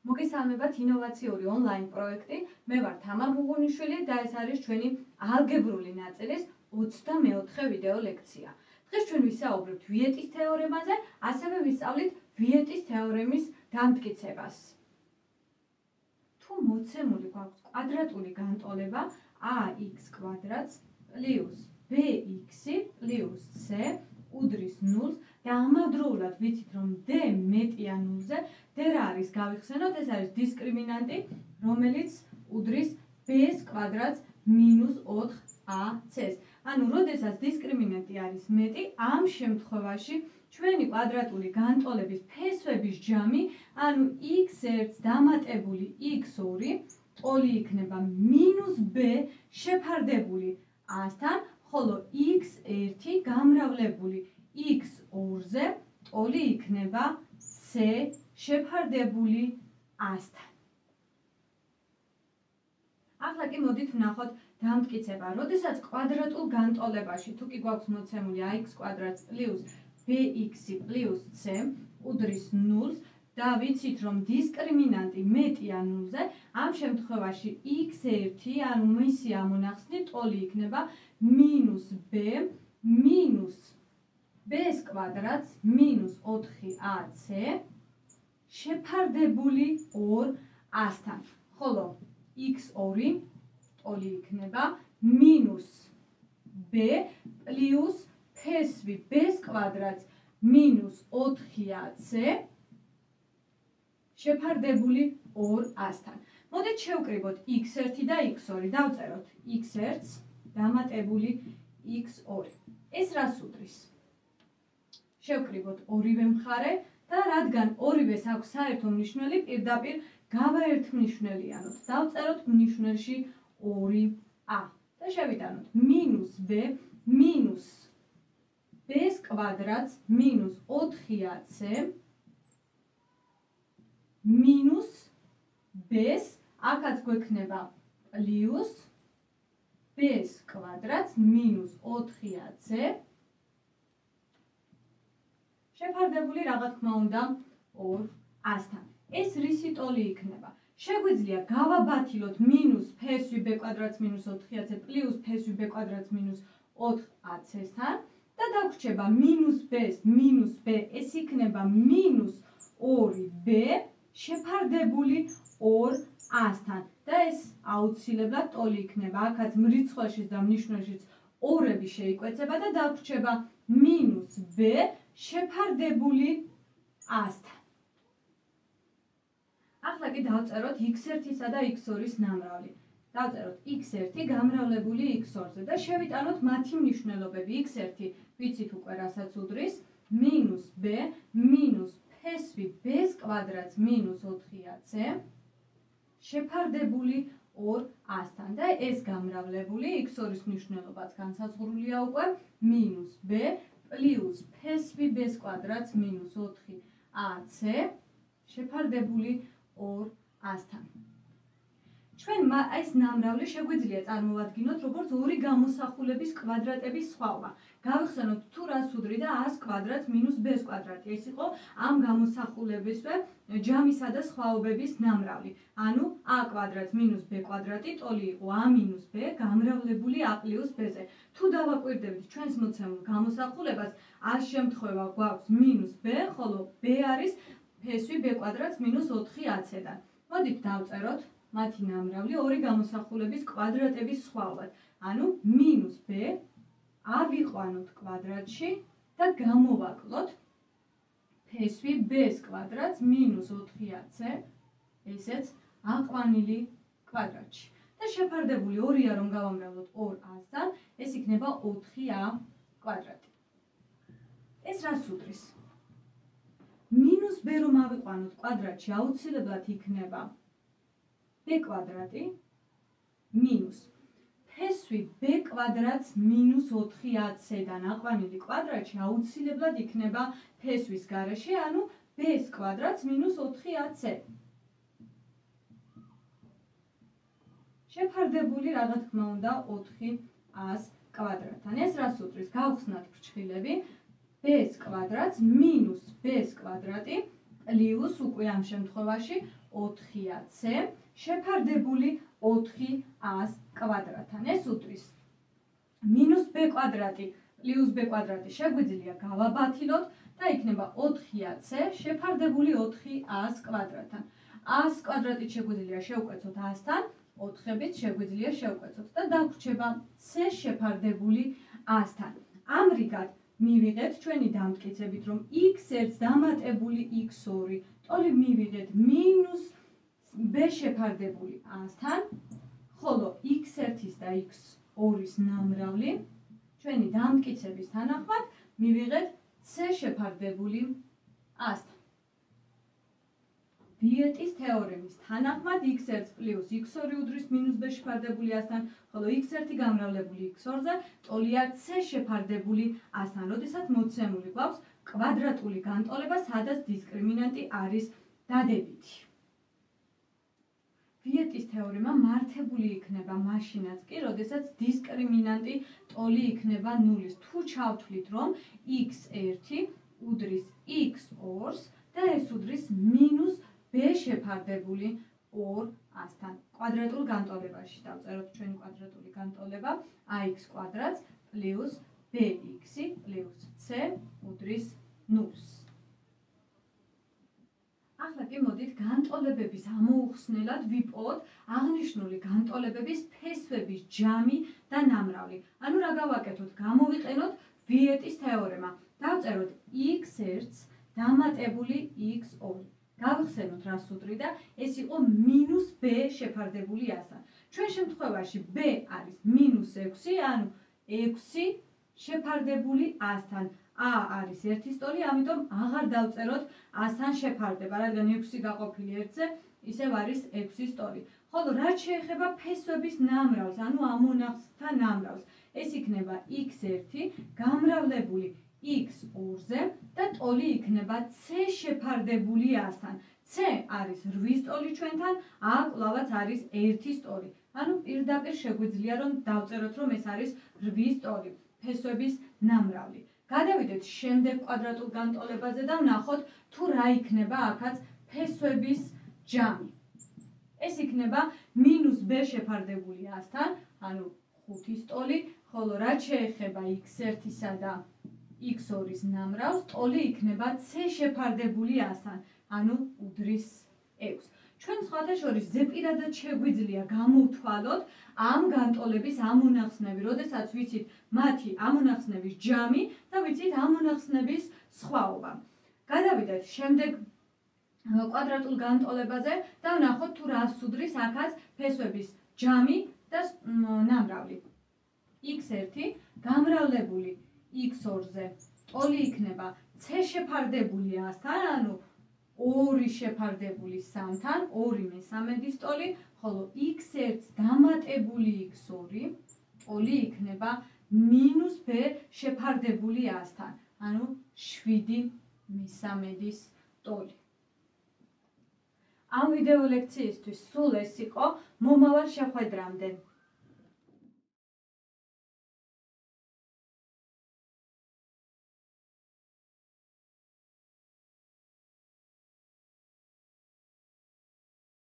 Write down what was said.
მოგესალმებათ ინოვაციური ონლაინ პროექტი. მე ვარ თამარ მუღუნიშვილი და ეს არის ჩვენი ალგებრული ნაწილის 24 ვიდეო ლექცია. დღეს ჩვენ ვისაუბრებთ ვიეტის თეორემაზე, ასევე ვისწავლით ვიეტის თეორემის დამტკიცებას. თუ მოცემული გვაქვს კვადრატული განტოლება ax კვადრატს პლუს bx პლუს c უდრის 0-ს და ამავდროულად ვიცით რომ d მეტია 0-ზე, d რა არის გავიხსენოთ, ეს არის დისკრიმინანტი, რომელიც უდრის b-ს კვადრატს მინუს 4ac-ს. ანუ, როდესაც დისკრიმინანტი არის მეტი, ამ შემთხვევაში ჩვენი კვადრატული განტოლების ფესვების ჯამი, ანუ x1 დამატებული x2 ტოლი იქნება მინუს b შეფარდებული a-სთან, ხოლო x1 გამრავლებული x2-ზე ტოლი იქნება c შეფარდებული a-სთან. ახლა კი მოდით ვნახოთ დამტკიცება. როდესაც კვადრატულ განტოლებაში თუ კი გვაქვს მოცემული ax კვადრატს პლუს bx პლუს c უდრის 0-ს და ვიცით რომ დისკრიმინანტი მეტია 0-ზე, ამ შემთხვევაში x1, ანუ მისი ამონახსნი ტოლი იქნება მინუს b მინუს b-ს კვადრატს მინუს 4ac შეფარდებული 2a-სთან, ხოლო x2 ტოლი იქნება მინუს b პლუს ფესვი b-ს კვადრატს მინუს 4ac შეფარდებული 2a-სთან. მოდით შევკრიბოთ x1 და x2, დავწეროთ x1 დამატებული x2. ეს რას უდრის? შევკრიბოთ ორივე მხარე და რადგან ორივეს აქვს საერთო მნიშვნელი, პირდაპირ გავაერთმნიშვნელიანოთ. დავწეროთ მნიშვნელში 2a და შევიტანოთ მინუს b მინუს b-ს კვადრატს მინუს 4ac მინუს b-ს, აქაც გვექნება პლუს b-ს კვადრატს მინუს 4ac შეფარდებული რა თქმა უნდა 2a-სთან. ეს რისი ტოლი იქნება? შეგვიძლია გავაბათილოთ მინუს ფესვი b კვადრატს მინუს 4ac პლუს ფესვი b კვადრატს მინუს 4ac-სთან და დაგვრჩება მინუს b-ს მინუს b, ეს იქნება მინუს 2b შეფარდებული 2a-სთან და ეს აუცილებლად ტოლი იქნება. აქაც მრიცხვაშიც და მნიშვნელშიც ორები შეიკვეცება და დაგვრჩება მინუს b შეფარდებული a-სთან. ახლა კი დავწეროთ x1-სა და x2-ის ნამრავლი. დავწეროთ x1 გამრავლებული x2-ზე და შევიტანოთ მათი მნიშვნელობები. x1 ვიცით უკვე რასაც უდრის, მინუს b მინუს ფესვი b-ს კვადრატს მინუს 4ac შეფარდებული 2a-სთან და ეს გამრავლებული x2-ის მნიშვნელობაც განსაზღვრულია უკვე მინუს b პლუს ფესვი b-ს კვადრატს მინუს 4ac შეფარდებული 2a-სთან. ჩვენ ეს ნამრავლი შეგვიძლია წარმოვადგინოთ როგორც ორი გამოსახულების კვადრატების სხვაობა. გავიხსენოთ თუ რას უდრი და a-ს კვადრატს მინუს b-ს კვადრატი. ეს იყო ამ გამოსახულებისვე ჯამისა და სხვაობების ნამრავლი. ანუ a კვადრატს მინუს b კვადრატი ტოლი იყო a მინუს b გამრავლებული a პლუს b-ზე. თუ დავაკვირდებით ჩვენს მოცემულ გამოსახულებას, a-ს შემთხვევა გვაქვს მინუს b, ხოლო b არის ფესვი b კვადრატს მინუს 4ac-დან. მოდით დავწეროთ მათი ნამრავლი ორი გამოსახულების კვადრატების სხვაობად. ანუ მინუს b ავიყვანოთ კვადრატში და გამოვაკლოთ ფესვი b-ს კვადრატს მინუს 4ac, ესეც აყვანილი კვადრატში. და შეფარდებული 2-ა რომ გავამრავლოთ 2a-სთან, ეს იქნება 4a კვადრატი. ეს რას უდრის? მინუს b რომ ავიყვანოთ კვადრატში, აუცილებლად იქნება b კვადრატი მინუს ფესვი b კვადრატს მინუს 4ac-დან აყვანილი კვადრატში აუცილებლად იქნება ფესვის გარეშე, ანუ b-ს კვადრატს მინუს 4ac. შეფარდებული რა თქმა უნდა 4a-ს კვადრატთან. ეს რას უდრის? გავხსნათ ფრჩხილები. b-ს კვადრატს მინუს b-ს კვადრატი პლუს უკვე ამ შემთხვევაში 4ac შეფარდებული 4a-ს კვადრატთან. ეს უდრის მინუს b კვადრატი პლუს b კვადრატი შეგვიძლია გავაბათილოთ და იქნება 4ac შეფარდებული 4a-ს კვადრატთან. a-ს კვადრატით შეგვიძლია შევკვეცოთ a-სთან, 4-ებით შეგვიძლია შევკვეცოთ და დაგვრჩება c შეფარდებული a-სთან. ამრიგად მივიღეთ ჩვენი დამტკიცებით, რომ x1 დამატებული x2 ტოლი მივიღეთ მინუს b შეფარდებული a-სთან, ხოლო x1-ის და x2-ის ნამრავლი ჩვენი დამტკიცების თანახმად მივიღეთ c შეფარდებული a-სთან. ვიეტის თეორემის თანახმად x1 პლუს x2 უდრის მინუს b შეფარდებული a-სთან, ხოლო x1 გამრავლებული x2-ზე ტოლია c შეფარდებული a-სთან, როდესაც მოცემული გვაქვს კვადრატული განტოლება, სადაც დისკრიმინანტი არის დადებითი. ვიეტის თეორემა მართებული იქნება მაშინაც კი, როდესაც დისკრიმინანტი ტოლი იქნება ნულის. თუ ჩავთვლით, რომ x1 უდრის x2-ს და ეს უდრის მინუს b შეფარდებული 2a-სთან. კვადრატულ განტოლებაში დავწეროთ ჩვენი კვადრატული განტოლება ax კვადრატს პლუს bx პლუს c უდრის 0-ს. ახლა კი მოდით განტოლებების ამოუხსნელად ვიპოვოთ აღნიშნული განტოლებების ფესვების ჯამი და ნამრავლი. ანუ რა გავაკეთოთ? გამოვიყენოთ ვიეტის თეორემა. დავწეროთ x1 დამატებული x2. გავხსენოთ რას უდრიდა, ეს იყო მინუს b შეფარდებული a-სთან. ჩვენ შემთხვევაში b არის მინუს 6, ანუ 6 შეფარდებული a-სთან. a არის ერთის ტოლი, ამიტომ აღარ დავწეროთ a-სთან შეფარდება, რადგან 6 გაყოფილი 1-ზე, ისევ არის 6-ის ტოლი. ხოლო რაც შეეხება ფესვების ნამრავლს, ანუ ამონახსთა ნამრავლს, ეს იქნება x1 გამრავლებული x2-ზე და ტოლი იქნება c შეფარდებული a-სთან. c არის 8-ის ტოლი ჩვენთან, a კვლავაც არის 1-ის ტოლი. ანუ პირდაპირ შეგვიძლია რომ დავწეროთ, რომ ეს არის 8-ის ტოლი, ფესვების ნამრავლი. გადავიდეთ შემდეგ კვადრატულ განტოლებაზე და ვნახოთ თუ რა იქნება აქაც ფესვების ჯამი. ეს იქნება მინუს b შეფარდებული a-სთან, ანუ 5-ის ტოლი, ხოლო რაც შეეხება x1-ისა და x2-ის ნამრავლს, ტოლი იქნება c შეფარდებული a-სთან, ანუ უდრის 6. ჩვენ სხვათა შორის ზეპირადად შეგვიძლია გამოვთვალოთ ამ განტოლების ამონახსნები, როდესაც ვიცით მათი ამონახსნების ჯამი და ვიცით ამონახსნების სხვაობა. გადავიდეთ შემდეგ კვადრატულ განტოლებაზე და ვნახოთ თუ რას უდრის აქაც ფესვების ჯამი და ნამრავლი. x1 გამრავლებული x2-ზე ტოლი იქნება c შეფარდებული a-სთან, ანუ 2 შეფარდებული 3-თან, 2/3 ტოლი, ხოლო x1 დამატებული x2 ტოლი იქნება მინუს b შეფარდებული a-სთან, ანუ 7/3 ტოლი. ამ ვიდეო ლექციისთვის სულ ეს იყო. მომავალ შეხვედრამდე.